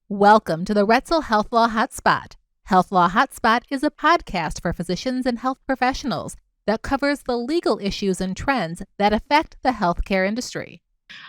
Welcome to the Retzel Health Law Hotspot. Health Law Hotspot is a podcast for physicians and health professionals that covers the legal issues and trends that affect the healthcare industry.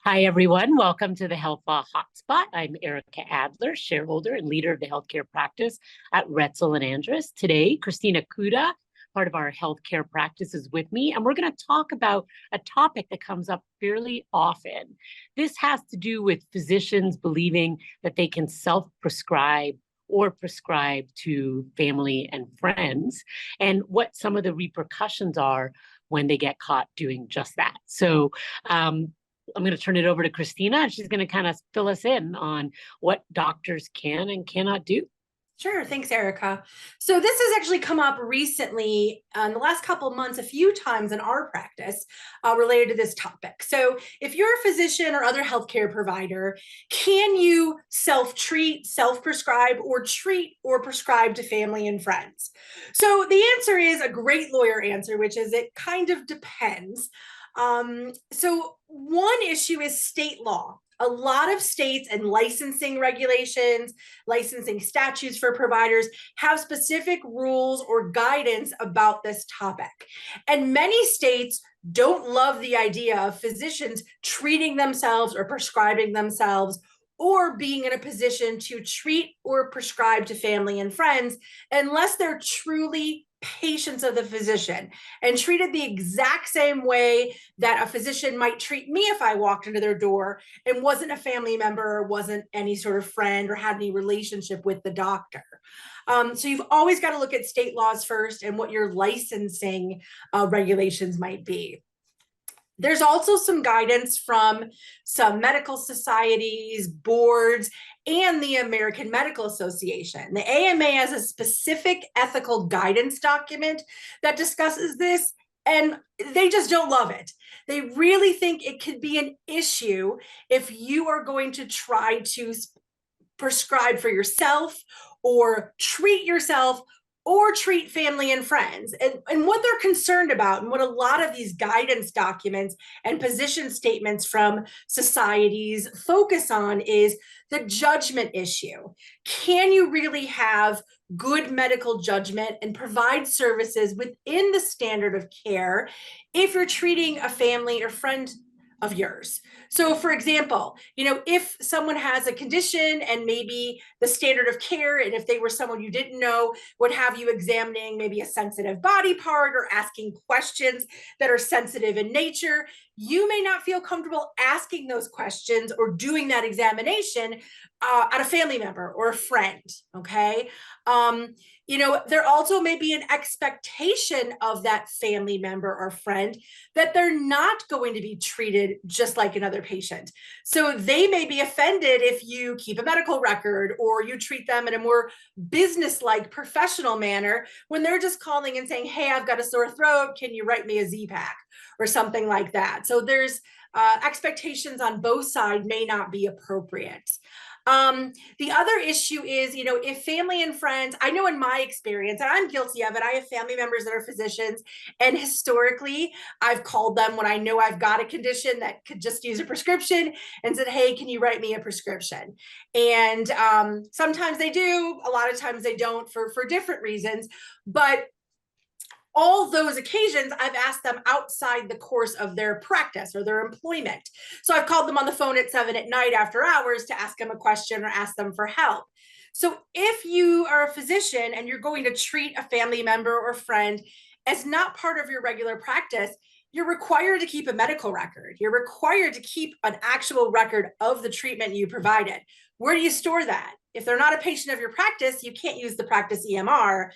Hi, everyone. Welcome to the Health Law Hotspot. I'm Erica Adler, shareholder and leader of the healthcare practice at Retzel and Andrus. Today, Christina Kuda, part of our healthcare practice, is with me, and we're going to talk about a topic that comes up fairly often. This has to do with physicians believing that they can self-prescribe or prescribe to family and friends, and what some of the repercussions are when they get caught doing just that. So I'm going to turn it over to Christina, and she's going to kind of fill us in on what doctors can and cannot do. Sure. Thanks, Erica. So this has actually come up recently in the last couple of months, a few times in our practice related to this topic. So if you're a physician or other healthcare provider, can you self-treat, self-prescribe, or treat or prescribe to family and friends? So the answer is a great lawyer answer, which is it kind of depends. So one issue is state law. A lot of states and licensing regulations, licensing statutes for providers have specific rules or guidance about this topic. And many states don't love the idea of physicians treating themselves or prescribing themselves or being in a position to treat or prescribe to family and friends unless they're truly patients of the physician and treated the exact same way that a physician might treat me if I walked into their door and wasn't a family member or wasn't any sort of friend or had any relationship with the doctor. So you've always got to look at state laws first and what your licensing regulations might be. There's also some guidance from some medical societies, boards, and the American Medical Association. The AMA has a specific ethical guidance document that discusses this, and they just don't love it. They really think it could be an issue if you are going to try to prescribe for yourself or treat yourself or treat family and friends. And what they're concerned about, and what a lot of these guidance documents and position statements from societies focus on, is the judgment issue. Can you really have good medical judgment and provide services within the standard of care if you're treating a family or friend of yours? So for example, if someone has a condition and maybe the standard of care, and if they were someone you didn't know, would have you examining maybe a sensitive body part or asking questions that are sensitive in nature, you may not feel comfortable asking those questions or doing that examination at a family member or a friend, okay? There also may be an expectation of that family member or friend that they're not going to be treated just like another patient. So they may be offended if you keep a medical record or you treat them in a more business-like professional manner when they're just calling and saying, hey, I've got a sore throat, can you write me a Z-Pak or something like that? So there's expectations on both sides may not be appropriate. The other issue is, if family and friends, I know in my experience, and I'm guilty of it, I have family members that are physicians, and historically, I've called them when I know I've got a condition that could just use a prescription and said, hey, can you write me a prescription? And sometimes they do, a lot of times they don't for different reasons, but all those occasions, I've asked them outside the course of their practice or their employment. So I've called them on the phone at 7 at night after hours to ask them a question or ask them for help. So if you are a physician and you're going to treat a family member or friend as not part of your regular practice, you're required to keep a medical record. You're required to keep an actual record of the treatment you provided. Where do you store that? If they're not a patient of your practice, you can't use the practice EMR.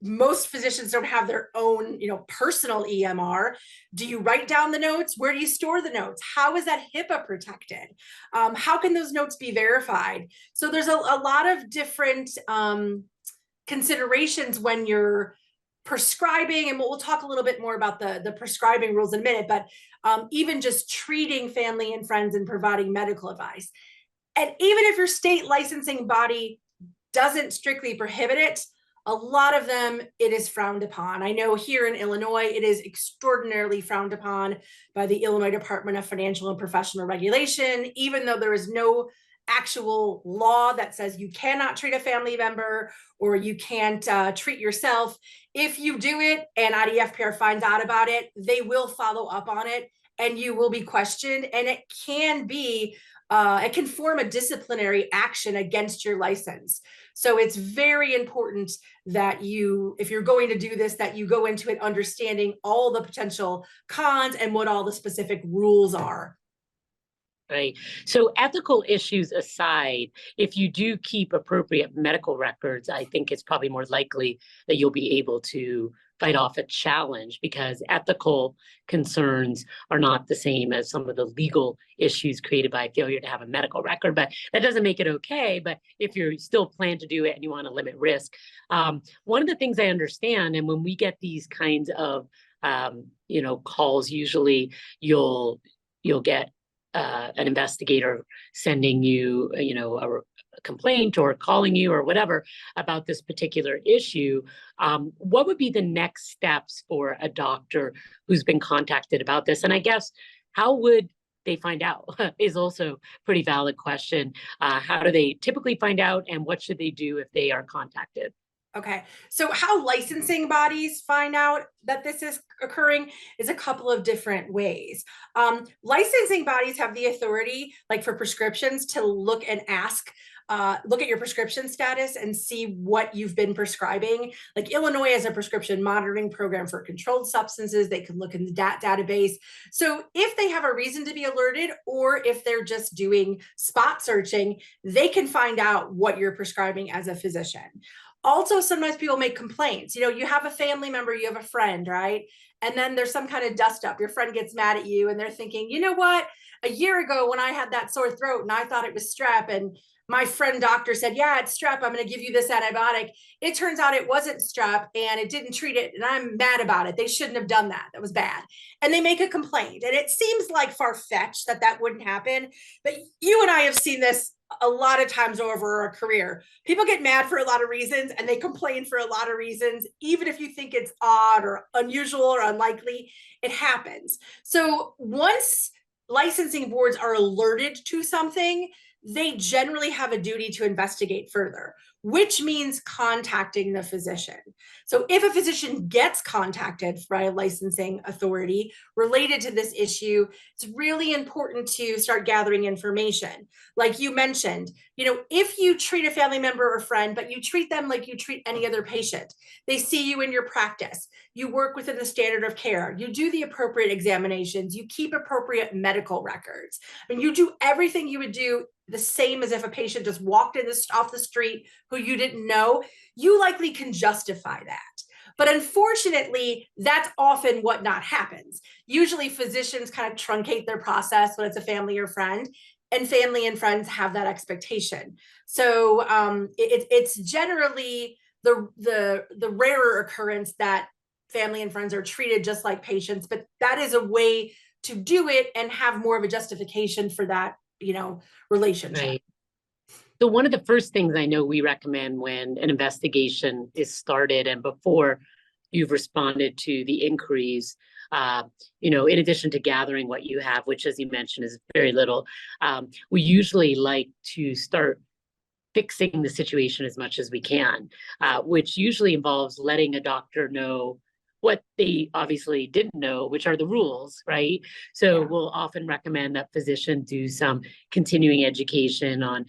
Most physicians don't have their own, personal EMR. Do you write down the notes? Where do you store the notes? How is that HIPAA protected? How can those notes be verified? So there's a lot of different considerations when you're prescribing, and we'll talk a little bit more about the prescribing rules in a minute, but even just treating family and friends and providing medical advice. And even if your state licensing body doesn't strictly prohibit it, A lot of them, it is frowned upon. I know here in Illinois, it is extraordinarily frowned upon by the Illinois Department of Financial and Professional Regulation, even though there is no actual law that says you cannot treat a family member or you can't treat yourself. If you do it and IDFPR finds out about it, they will follow up on it and you will be questioned. And it can be, it can form a disciplinary action against your license. So it's very important that you, if you're going to do this, that you go into it understanding all the potential cons and what all the specific rules are. Right. So ethical issues aside, if you do keep appropriate medical records, I think it's probably more likely that you'll be able to fight off a challenge, because ethical concerns are not the same as some of the legal issues created by failure to have a medical record. But that doesn't make it okay. But if you're still plan to do it and you want to limit risk, one of the things I understand, and when we get these kinds of calls, usually you'll get an investigator sending you, a complaint or calling you or whatever about this particular issue. What would be the next steps for a doctor who's been contacted about this? And I guess, how would they find out is also a pretty valid question. How do they typically find out, and what should they do if they are contacted? Okay, so how licensing bodies find out that this is occurring is a couple of different ways. Licensing bodies have the authority, like for prescriptions, to look and look at your prescription status and see what you've been prescribing. Like Illinois has a prescription monitoring program for controlled substances. They can look in the database. So if they have a reason to be alerted, or if they're just doing spot searching, they can find out what you're prescribing as a physician. Also, sometimes people make complaints. You have a family member, you have a friend, right? And then there's some kind of dust up. Your friend gets mad at you and they're thinking, you know what? A year ago when I had that sore throat and I thought it was strep, and my friend doctor said, yeah, it's strep, I'm going to give you this antibiotic. It turns out it wasn't strep and it didn't treat it. And I'm mad about it. They shouldn't have done that. That was bad. And they make a complaint. And it seems like far-fetched that wouldn't happen. But you and I have seen this a lot of times over our career. People get mad for a lot of reasons and they complain for a lot of reasons. Even if you think it's odd or unusual or unlikely, it happens. So once licensing boards are alerted to something, they generally have a duty to investigate further, which means contacting the physician. So if a physician gets contacted by a licensing authority related to this issue, it's really important to start gathering information. Like you mentioned, if you treat a family member or friend, but you treat them like you treat any other patient, they see you in your practice, you work within the standard of care, you do the appropriate examinations, you keep appropriate medical records, and you do everything you would do the same as if a patient just walked off the street who you didn't know, you likely can justify that. But unfortunately, that's often what not happens. Usually physicians kind of truncate their process when it's a family or friend, and family and friends have that expectation. So it's generally the rarer occurrence that family and friends are treated just like patients, but that is a way to do it and have more of a justification for that relationship. Right. So one of the first things I know we recommend when an investigation is started and before you've responded to the inquiries, in addition to gathering what you have, which, as you mentioned, is very little, we usually like to start fixing the situation as much as we can, which usually involves letting a doctor know what they obviously didn't know, which are the rules, right? So we'll often recommend that physicians do some continuing education on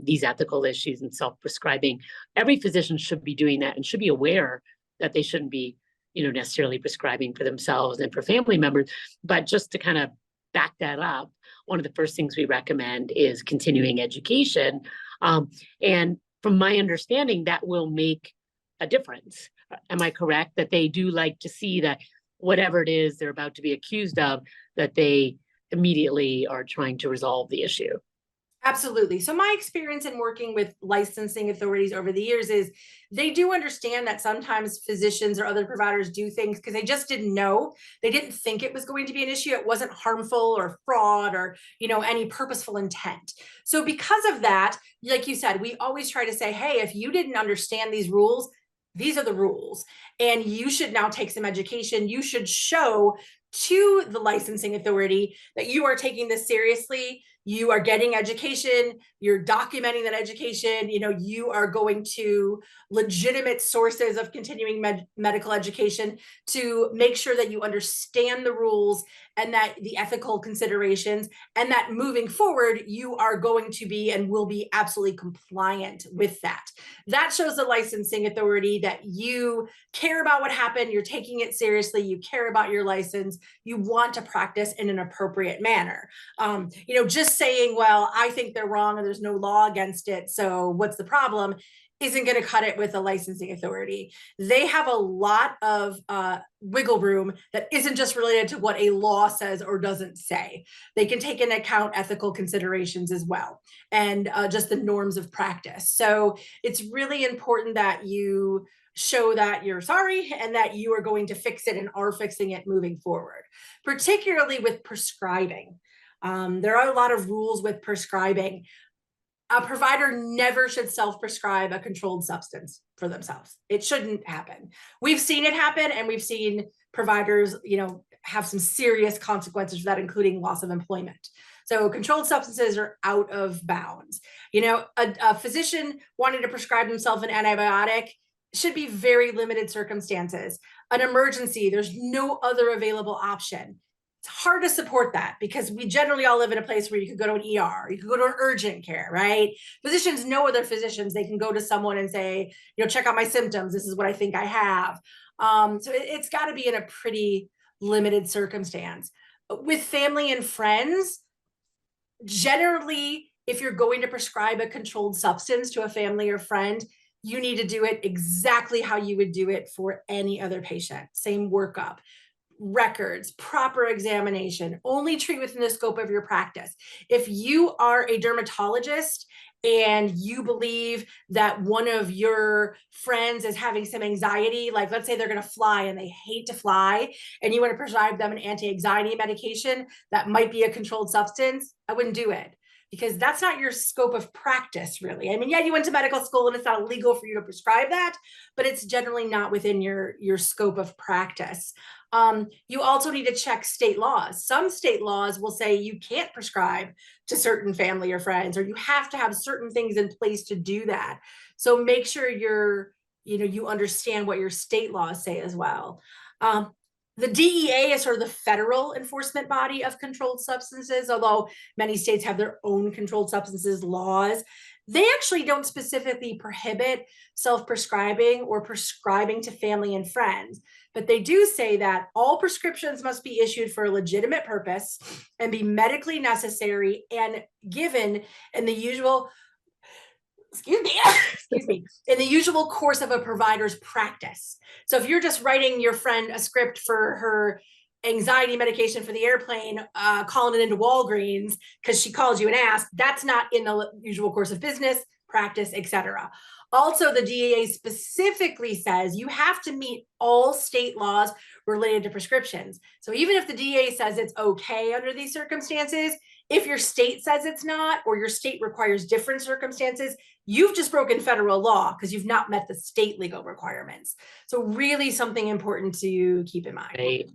these ethical issues and self-prescribing. Every physician should be doing that and should be aware that they shouldn't be, necessarily prescribing for themselves and for family members. But just to kind of back that up, one of the first things we recommend is continuing education. And from my understanding, that will make a difference. Am I correct that they do like to see that whatever it is they're about to be accused of, that they immediately are trying to resolve the issue? Absolutely. So my experience in working with licensing authorities over the years is they do understand that sometimes physicians or other providers do things because they just didn't know. They didn't think it was going to be an issue. It wasn't harmful or fraud or, any purposeful intent. So because of that, like you said, we always try to say, hey, if you didn't understand these rules, these are the rules. And you should now take some education. You should show to the licensing authority that you are taking this seriously. You are getting education, you're documenting that education, you are going to legitimate sources of continuing medical education to make sure that you understand the rules and that the ethical considerations, and that moving forward, you are going to be and will be absolutely compliant with that. That shows the licensing authority that you care about what happened, you're taking it seriously, you care about your license, you want to practice in an appropriate manner. Just saying, well, I think they're wrong and there's no law against it, so what's the problem, isn't going to cut it with a licensing authority. They have a lot of wiggle room that isn't just related to what a law says or doesn't say. They can take into account ethical considerations as well, and just the norms of practice. So it's really important that you show that you're sorry and that you are going to fix it and are fixing it moving forward, particularly with prescribing. There are a lot of rules with prescribing. A provider never should self-prescribe a controlled substance for themselves. It shouldn't happen. We've seen it happen, and we've seen providers, have some serious consequences for that, including loss of employment. So controlled substances are out of bounds. A physician wanting to prescribe themselves an antibiotic should be very limited circumstances. An emergency, there's no other available option. It's hard to support that because we generally all live in a place where you could go to an ER, you could go to an urgent care, right? Physicians know other physicians. They can go to someone and say, check out my symptoms. This is what I think I have. So it's got to be in a pretty limited circumstance. With family and friends, generally, if you're going to prescribe a controlled substance to a family or friend, you need to do it exactly how you would do it for any other patient. Same workup, records, proper examination, only treat within the scope of your practice. If you are a dermatologist and you believe that one of your friends is having some anxiety, like let's say they're going to fly and they hate to fly, and you want to prescribe them an anti-anxiety medication that might be a controlled substance, I wouldn't do it, because that's not your scope of practice, really. I mean, yeah, you went to medical school and it's not illegal for you to prescribe that, but it's generally not within your scope of practice. You also need to check state laws. Some state laws will say you can't prescribe to certain family or friends, or you have to have certain things in place to do that. So make sure you understand what your state laws say as well. The DEA is sort of the federal enforcement body of controlled substances, although many states have their own controlled substances laws. They actually don't specifically prohibit self-prescribing or prescribing to family and friends, but they do say that all prescriptions must be issued for a legitimate purpose and be medically necessary and given in the usual in the usual course of a provider's practice. So if you're just writing your friend a script for her anxiety medication for the airplane, calling it into Walgreens because she called you and asked, that's not in the usual course of business, practice, etc. Also, the DEA specifically says you have to meet all state laws related to prescriptions. So even if the DEA says it's okay under these circumstances, if your state says it's not, or your state requires different circumstances, you've just broken federal law because you've not met the state legal requirements. So really something important to keep in mind. Right.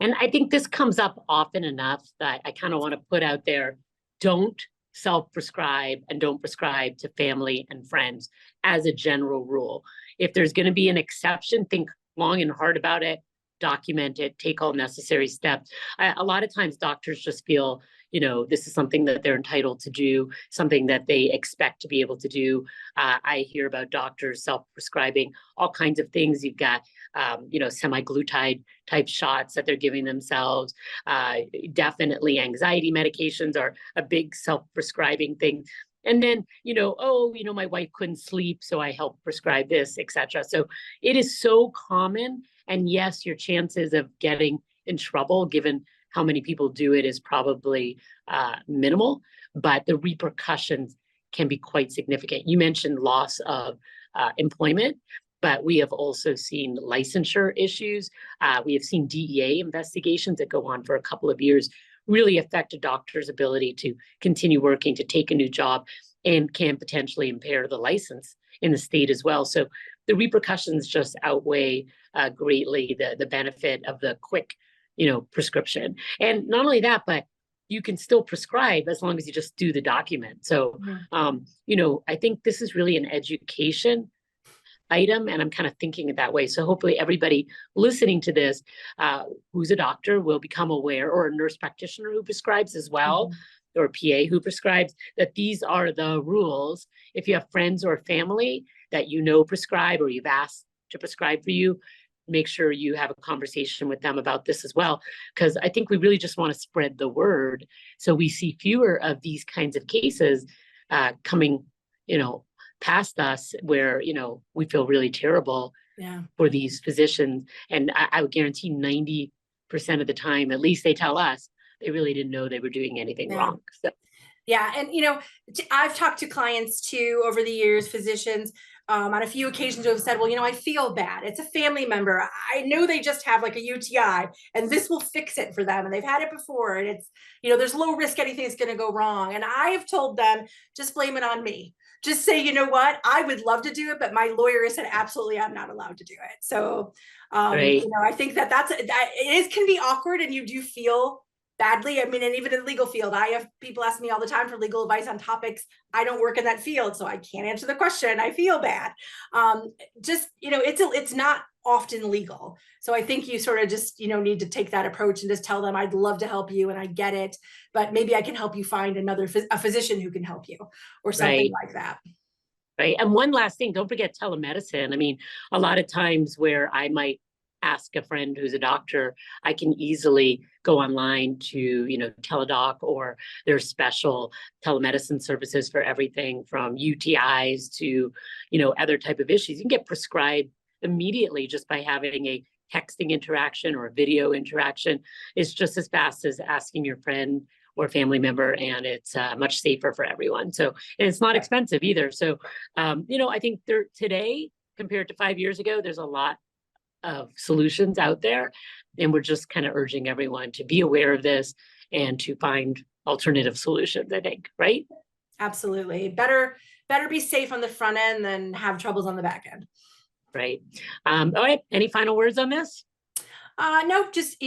And I think this comes up often enough that I kind of want to put out there, don't self-prescribe and don't prescribe to family and friends as a general rule. If there's going to be an exception, think long and hard about it, document it, take all necessary steps. A lot of times doctors just feel, this is something that they're entitled to do, something that they expect to be able to do. I hear about doctors self-prescribing all kinds of things. You've got, semaglutide type shots that they're giving themselves. Definitely anxiety medications are a big self-prescribing thing. And then, my wife couldn't sleep, so I helped prescribe this, etc. So it is so common. And yes, your chances of getting in trouble, given how many people do it, is probably minimal, but the repercussions can be quite significant. You mentioned loss of employment, but we have also seen licensure issues. We have seen DEA investigations that go on for a couple of years, really affect a doctor's ability to continue working, to take a new job, and can potentially impair the license in the state as well. So the repercussions just outweigh greatly the benefit of the quick, prescription. And not only that, but you can still prescribe as long as you just do the document. So, I think this is really an education item, and I'm kind of thinking it that way. So hopefully everybody listening to this who's a doctor will become aware, or a nurse practitioner who prescribes as well, or a PA who prescribes, that these are the rules. If you have friends or family that prescribe, or you've asked to prescribe for you, make sure you have a conversation with them about this as well, because I think we really just want to spread the word so we see fewer of these kinds of cases coming, past us, where, we feel really terrible for these physicians. And I would guarantee 90% of the time, at least, they tell us they really didn't know they were doing anything wrong. So. Yeah. And, I've talked to clients too over the years, physicians, on a few occasions who have said, well, I feel bad. It's a family member. I know they just have like a UTI and this will fix it for them. And they've had it before. And it's, there's low risk anything's going to go wrong. And I have told them, just blame it on me. Just say, you know what, I would love to do it, but my lawyer has said, absolutely, I'm not allowed to do it. So, I think that can be awkward, and you do feel badly. I mean, and even in the legal field, I have people ask me all the time for legal advice on topics. I don't work in that field, so I can't answer the question. I feel bad. It's not often legal. So I think you sort of just, need to take that approach and just tell them, I'd love to help you and I get it, but maybe I can help you find a physician who can help you, or something like that. Right. And one last thing, don't forget telemedicine. I mean, a lot of times where I might ask a friend who's a doctor, I can easily go online to, Teladoc, or there's special telemedicine services for everything from UTIs to, other type of issues. You can get prescribed immediately just by having a texting interaction or a video interaction. It's just as fast as asking your friend or family member, and it's much safer for everyone. So, and it's not expensive either. So, I think today, compared to 5 years ago, there's a lot of solutions out there, and we're just kind of urging everyone to be aware of this and to find alternative solutions, I think, right? Absolutely. Better be safe on the front end than have troubles on the back end. Right. All right. Any final words on this? No, just,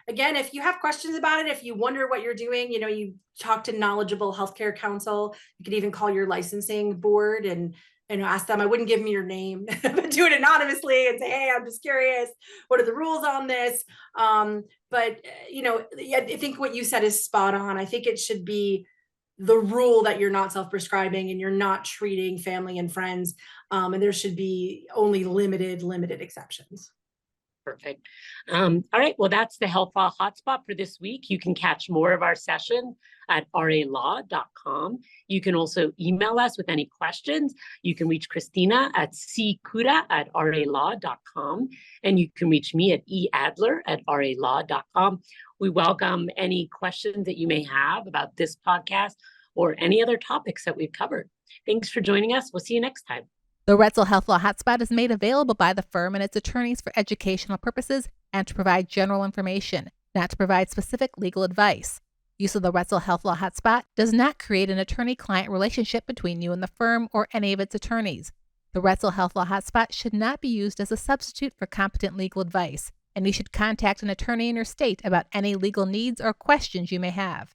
again, if you have questions about it, if you wonder what you're doing, you talk to knowledgeable healthcare counsel. You could even call your licensing board and ask them. I wouldn't give them your name, but do it anonymously and say, hey, I'm just curious. What are the rules on this? But I think what you said is spot on. I think it should be the rule that you're not self-prescribing and you're not treating family and friends. And there should be only limited exceptions. Perfect. All right. Well, that's the Health Law Hotspot for this week. You can catch more of our session at ralaw.com. You can also email us with any questions. You can reach Christina at ckura@ralaw.com. And you can reach me at eadler@ralaw.com. We welcome any questions that you may have about this podcast or any other topics that we've covered. Thanks for joining us. We'll see you next time. The Retzel Health Law Hotspot is made available by the firm and its attorneys for educational purposes and to provide general information, not to provide specific legal advice. Use of the Retzel Health Law Hotspot does not create an attorney-client relationship between you and the firm or any of its attorneys. The Retzel Health Law Hotspot should not be used as a substitute for competent legal advice, and you should contact an attorney in your state about any legal needs or questions you may have.